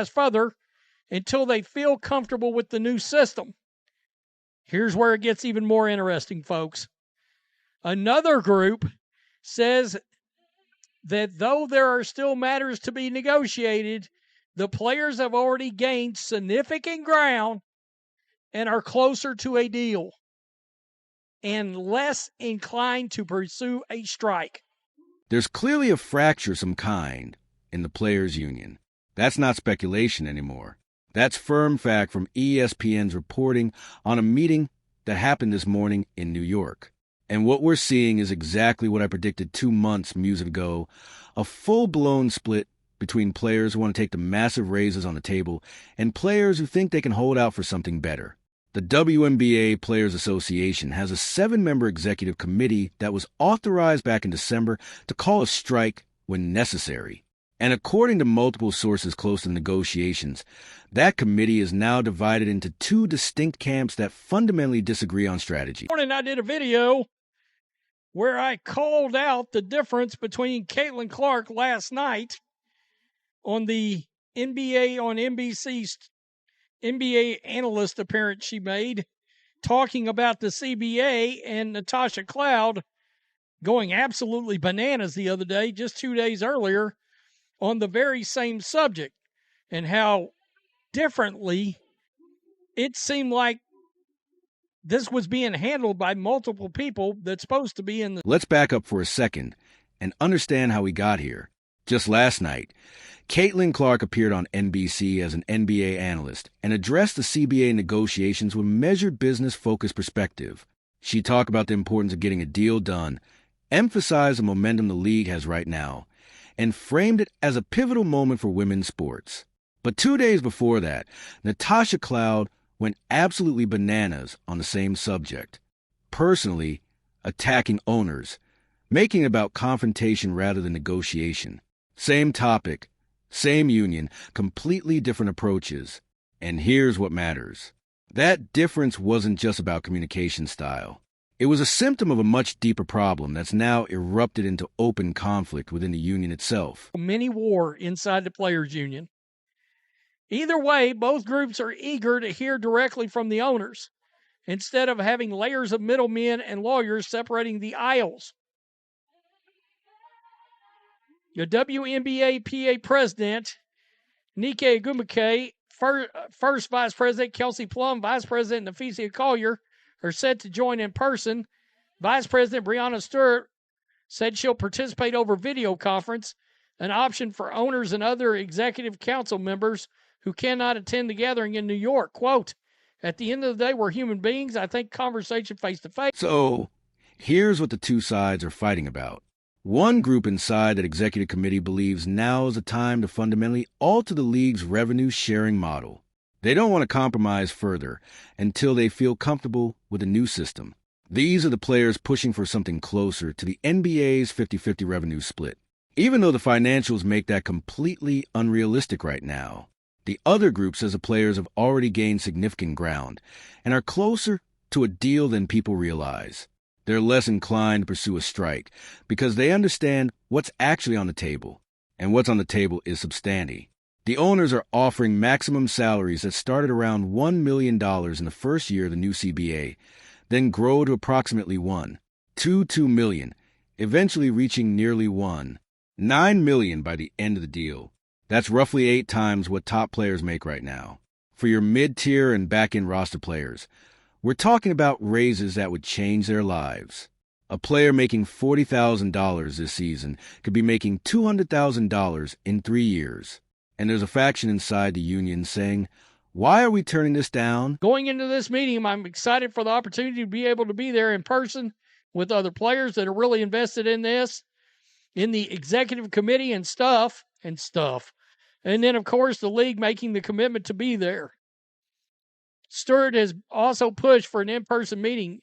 further until they feel comfortable with the new system. Here's where it gets even more interesting, folks. Another group says that though there are still matters to be negotiated, the players have already gained significant ground and are closer to a deal and less inclined to pursue a strike. There's clearly a fracture of some kind in the Players Union. That's not speculation anymore. That's firm fact from ESPN's reporting on a meeting that happened this morning in New York. And what we're seeing is exactly what I predicted 2 months ago, a full-blown split between players who want to take the massive raises on the table and players who think they can hold out for something better. The WNBA Players Association has a 7-member executive committee that was authorized back in December to call a strike when necessary. And according to multiple sources close to negotiations, that committee is now divided into 2 distinct camps that fundamentally disagree on strategy. Morning, I did a video where I called out the difference between Caitlin Clark last night on the NBA on NBC's NBA analyst appearance she made, talking about the CBA, and Natasha Cloud going absolutely bananas the other day, just 2 days earlier, on the very same subject, and how differently it seemed like this was being handled by multiple people that's supposed to be in the... Let's back up for a second and understand how we got here. Just last night, Caitlin Clark appeared on NBC as an NBA analyst and addressed the CBA negotiations with a measured business-focused perspective. She talked about the importance of getting a deal done, emphasized the momentum the league has right now, and framed it as a pivotal moment for women's sports. But 2 days before that, Natasha Cloud went absolutely bananas on the same subject, personally attacking owners, making it about confrontation rather than negotiation. Same topic, same union, completely different approaches. And here's what matters. That difference wasn't just about communication style. It was a symptom of a much deeper problem that's now erupted into open conflict within the union itself. Mini war inside the Players Union. Either way, both groups are eager to hear directly from the owners, instead of having layers of middlemen and lawyers separating the aisles. The WNBA PA president, Nika Agumake, first vice president Kelsey Plum, vice president Nafisia Collier, are set to join in person. Vice President Breonna Stewart said she'll participate over video conference, an option for owners and other executive council members who cannot attend the gathering in New York. Quote, at the end of the day, we're human beings. I think conversation face-to-face. So, here's what the two sides are fighting about. One group inside that executive committee believes now is the time to fundamentally alter the league's revenue-sharing model. They don't want to compromise further until they feel comfortable with the new system. These are the players pushing for something closer to the NBA's 50-50 revenue split, even though the financials make that completely unrealistic right now. The other group says the players have already gained significant ground and are closer to a deal than people realize. They're less inclined to pursue a strike because they understand what's actually on the table, and what's on the table is substantial. The owners are offering maximum salaries that started around $1 million in the first year of the new CBA, then grow to approximately $2 million, eventually reaching nearly $9 million by the end of the deal. That's roughly 8 times what top players make right now. For your mid-tier and back-end roster players, we're talking about raises that would change their lives. A player making $40,000 this season could be making $200,000 in 3 years. And there's a faction inside the union saying, why are we turning this down? Going into this meeting, I'm excited for the opportunity to be able to be there in person with other players that are really invested in this, in the executive committee and stuff. And then, of course, the league making the commitment to be there. Stewart has also pushed for an in-person meeting,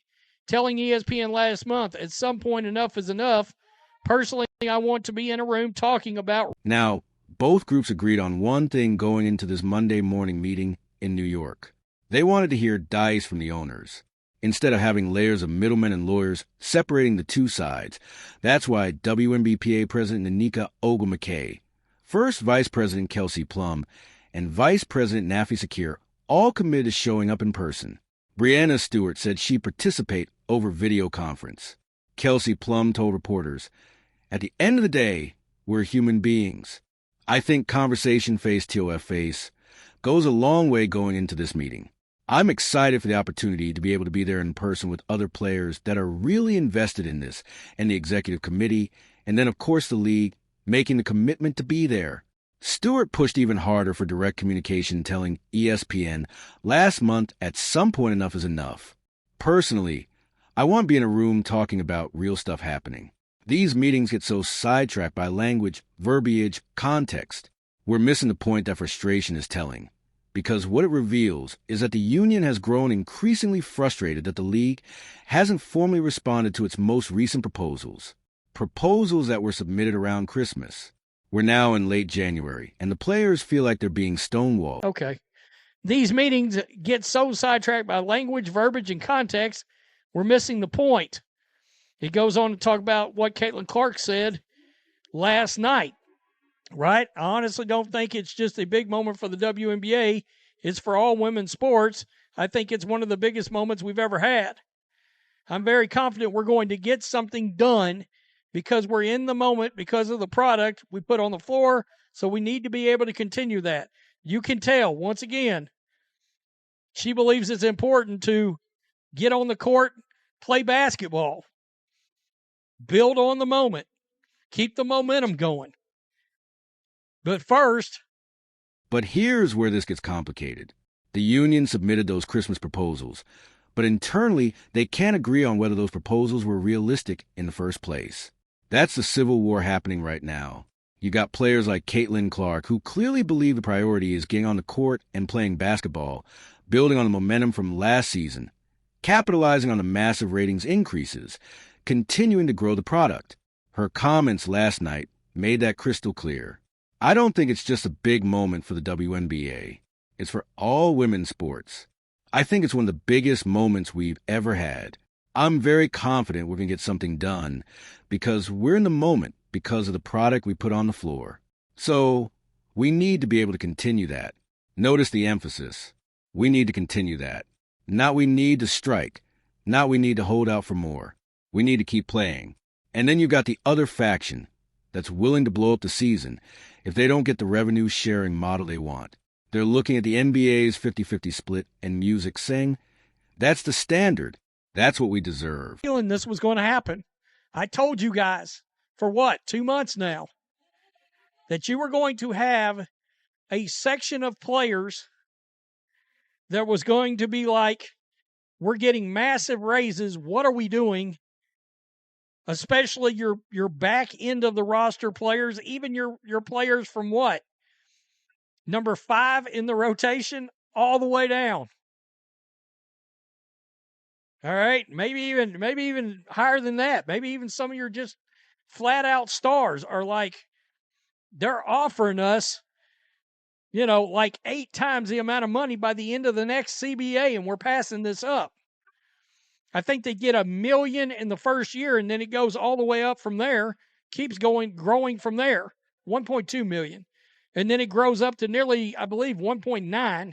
telling ESPN last month, at some point enough is enough. Personally, I want to be in a room talking about... Now, both groups agreed on one thing going into this Monday morning meeting in New York. They wanted to hear dice from the owners, instead of having layers of middlemen and lawyers separating the two sides. That's why WNBA President Nika Agumake, First Vice President Kelsey Plum, and Vice President Nafi Sakir all committed to showing up in person. Brianna Stewart said she'd participate over video conference. Kelsey Plum told reporters, "At the end of the day, we're human beings." I think conversation face to face goes a long way going into this meeting. I'm excited for the opportunity to be able to be there in person with other players that are really invested in this, and the executive committee, and then of course the league, making the commitment to be there. Stewart pushed even harder for direct communication, telling ESPN last month at some point enough is enough. Personally, I want to be in a room talking about real stuff happening. These meetings get so sidetracked by language, verbiage, context. We're missing the point that frustration is telling. Because what it reveals is that the union has grown increasingly frustrated that the league hasn't formally responded to its most recent proposals. Proposals that were submitted around Christmas. We're now in late January, and the players feel like they're being stonewalled. Okay. These meetings get so sidetracked by language, verbiage, and context, we're missing the point. He goes on to talk about what Caitlin Clark said last night, right? I honestly don't think it's just a big moment for the WNBA. It's for all women's sports. I think it's one of the biggest moments we've ever had. I'm very confident we're going to get something done because we're in the moment, because of the product we put on the floor, so we need to be able to continue that. You can tell, once again, she believes it's important to get on the court, play basketball, build on the moment, keep the momentum going. But first... But here's where this gets complicated. The union submitted those Christmas proposals, but internally they can't agree on whether those proposals were realistic in the first place. That's the civil war happening right now. You got players like Caitlin Clark, who clearly believe the priority is getting on the court and playing basketball, building on the momentum from last season, capitalizing on the massive ratings increases, continuing to grow the product. Her comments last night made that crystal clear. I don't think it's just a big moment for the WNBA. It's for all women's sports. I think it's one of the biggest moments we've ever had. I'm very confident we're going to get something done because we're in the moment because of the product we put on the floor. So we need to be able to continue that. Notice the emphasis. We need to continue that. Not we need to strike. Not we need to hold out for more. We need to keep playing. And then you've got the other faction that's willing to blow up the season if they don't get the revenue sharing model they want. They're looking at the NBA's 50-50 split and music, saying, that's the standard. That's what we deserve. Feeling this was going to happen. I told you guys for what, 2 months now, that you were going to have a section of players that was going to be like, we're getting massive raises. What are we doing? Especially your back end of the roster players, even your players from what? Number 5 in the rotation all the way down. All right, maybe even higher than that. Maybe even some of your just flat out stars are like, they're offering us, like 8 times the amount of money by the end of the next CBA, and we're passing this up. I think they get $1 million in the first year, and then it goes all the way up from there, keeps growing from there, 1.2 million. And then it grows up to nearly, I believe, 1.9.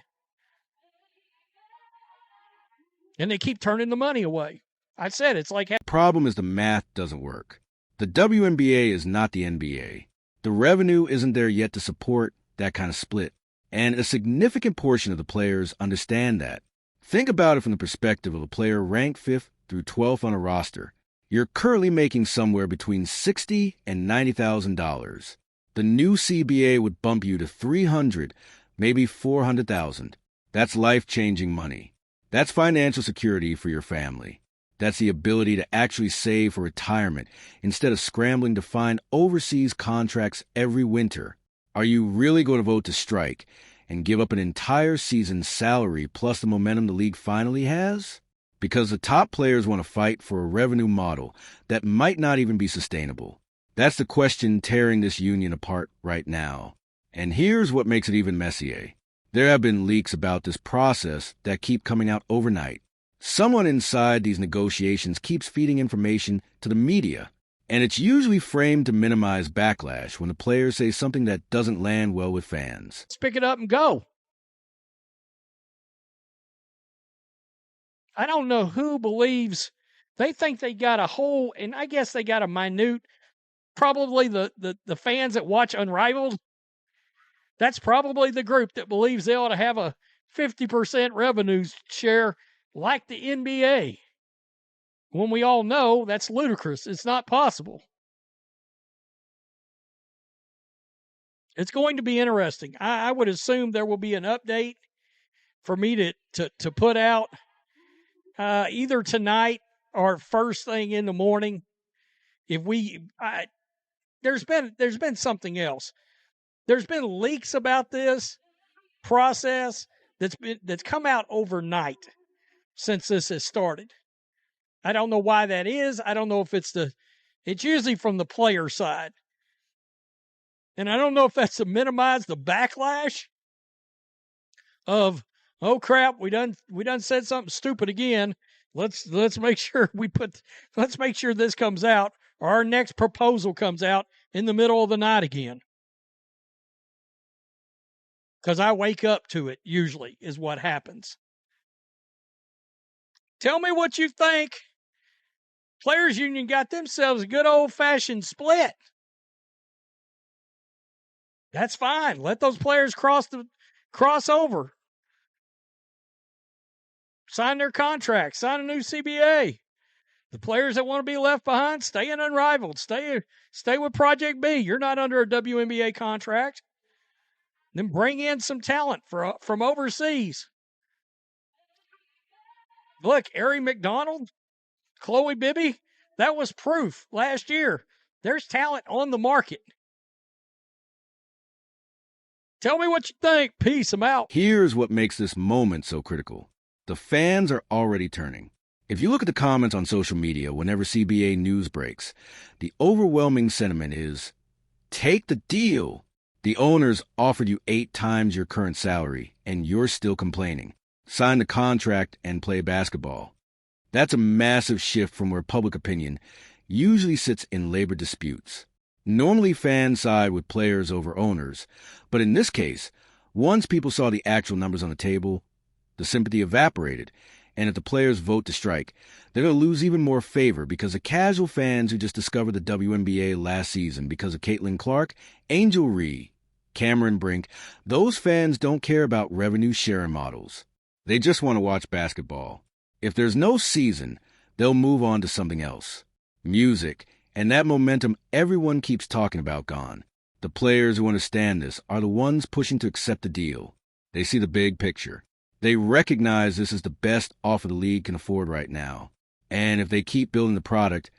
And they keep turning the money away. I said it's like... The problem is the math doesn't work. The WNBA is not the NBA. The revenue isn't there yet to support that kind of split. And a significant portion of the players understand that. Think about it from the perspective of a player ranked 5th through 12th on a roster. You're currently making somewhere between $60,000 and $90,000. The new CBA would bump you to $300,000, maybe $400,000. That's life-changing money. That's financial security for your family. That's the ability to actually save for retirement instead of scrambling to find overseas contracts every winter. Are you really going to vote to strike and give up an entire season's salary plus the momentum the league finally has? Because the top players want to fight for a revenue model that might not even be sustainable. That's the question tearing this union apart right now. And here's what makes it even messier. There have been leaks about this process that keep coming out overnight. Someone inside these negotiations keeps feeding information to the media, And it's usually framed to minimize backlash when the players say something that doesn't land well with fans. Let's pick it up and go. I don't know who believes they think they got a whole, and I guess they got a minute, probably the fans that watch Unrivaled. That's probably the group that believes they ought to have a 50% revenue share like the NBA. When we all know that's ludicrous. It's not possible. It's going to be interesting. I would assume there will be an update for me to put out either tonight or first thing in the morning. If there's been something else. There's been leaks about this process that's come out overnight since this has started. I don't know why that is. I don't know if it's usually from the player side. And I don't know if that's to minimize the backlash of, oh crap, we done said something stupid again. Let's make sure let's make sure this comes out, or our next proposal comes out in the middle of the night again. Because I wake up to it, usually, is what happens. Tell me what you think. Players Union got themselves a good old-fashioned split. That's fine. Let those players cross over. Sign their contract. Sign a new CBA. The players that want to be left behind, stay in Unrivaled. Stay with Project B. You're not under a WNBA contract. Then bring in some talent from overseas. Look, Ari McDonald, Chloe Bibby, that was proof last year. There's talent on the market. Tell me what you think. Peace. I'm out. Here's what makes this moment so critical. The fans are already turning. If you look at the comments on social media whenever CBA news breaks, the overwhelming sentiment is, take the deal. The owners offered you 8 times your current salary, and you're still complaining. Sign the contract and play basketball. That's a massive shift from where public opinion usually sits in labor disputes. Normally fans side with players over owners, but in this case, once people saw the actual numbers on the table, the sympathy evaporated, and if the players vote to strike, they're going to lose even more favor because the casual fans who just discovered the WNBA last season because of Caitlin Clark, Angel Reed, Cameron Brink, those fans don't care about revenue sharing models. They just want to watch basketball. If there's no season, they'll move on to something else. Music, and that momentum everyone keeps talking about gone. The players who understand this are the ones pushing to accept the deal. They see the big picture. They recognize this is the best offer the league can afford right now. And if they keep building the product,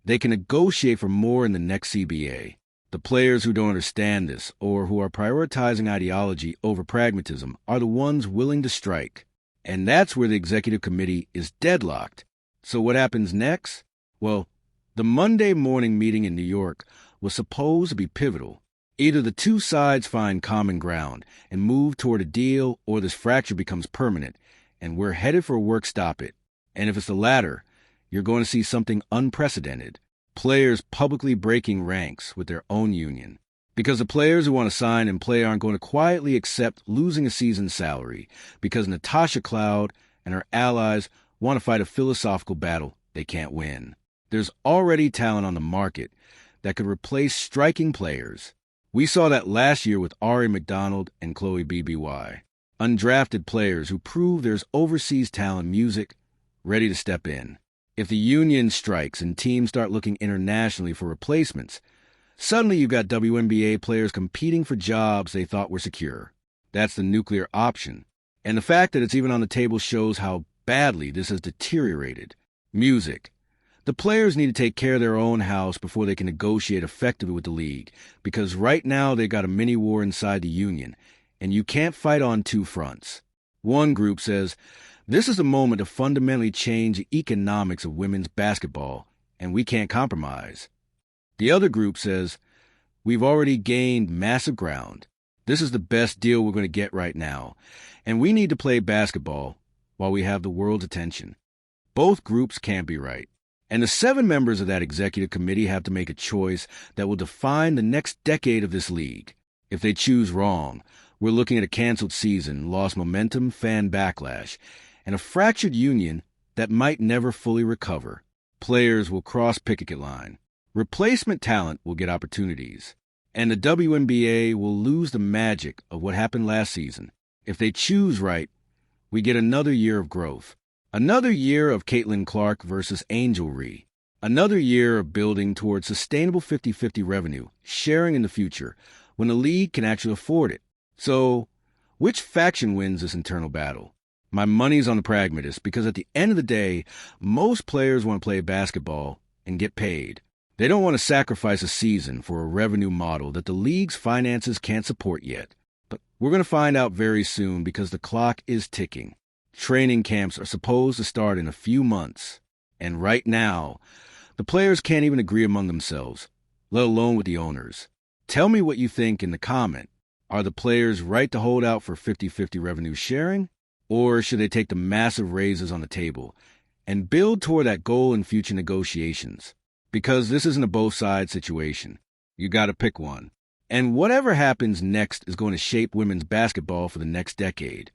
they can negotiate for more in the next CBA. The players who don't understand this or who are prioritizing ideology over pragmatism are the ones willing to strike. And that's where the executive committee is deadlocked. So what happens next? Well, the Monday morning meeting in New York was supposed to be pivotal. Either the two sides find common ground and move toward a deal, or this fracture becomes permanent, and we're headed for a work stoppage. And if it's the latter, you're going to see something unprecedented. Players publicly breaking ranks with their own union. Because the players who want to sign and play aren't going to quietly accept losing a season's salary because Natasha Cloud and her allies want to fight a philosophical battle they can't win. There's already talent on the market that could replace striking players. We saw that last year with Ari McDonald and Chloe BBY. Undrafted players who prove there's overseas talent music ready to step in. If the union strikes and teams start looking internationally for replacements, suddenly you've got WNBA players competing for jobs they thought were secure. That's the nuclear option. And the fact that it's even on the table shows how badly this has deteriorated. Music. The players need to take care of their own house before they can negotiate effectively with the league, because right now they've got a mini-war inside the union, and you can't fight on two fronts. One group says, this is a moment to fundamentally change the economics of women's basketball, and we can't compromise. The other group says, we've already gained massive ground. This is the best deal we're going to get right now, and we need to play basketball while we have the world's attention. Both groups can't be right. And the 7 members of that executive committee have to make a choice that will define the next decade of this league. If they choose wrong, we're looking at a canceled season, lost momentum, fan backlash, and a fractured union that might never fully recover. Players will cross picket line. Replacement talent will get opportunities. And the WNBA will lose the magic of what happened last season. If they choose right, we get another year of growth. Another year of Caitlin Clark versus Angel Ree. Another year of building towards sustainable 50-50 revenue, sharing in the future, when the league can actually afford it. So, which faction wins this internal battle? My money's on the pragmatists, because at the end of the day, most players want to play basketball and get paid. They don't want to sacrifice a season for a revenue model that the league's finances can't support yet. But we're going to find out very soon, because the clock is ticking. Training camps are supposed to start in a few months. And right now, the players can't even agree among themselves, let alone with the owners. Tell me what you think in the comment. Are the players right to hold out for 50-50 revenue sharing? Or should they take the massive raises on the table and build toward that goal in future negotiations? Because this isn't a both-sides situation. You got to pick one. And whatever happens next is going to shape women's basketball for the next decade.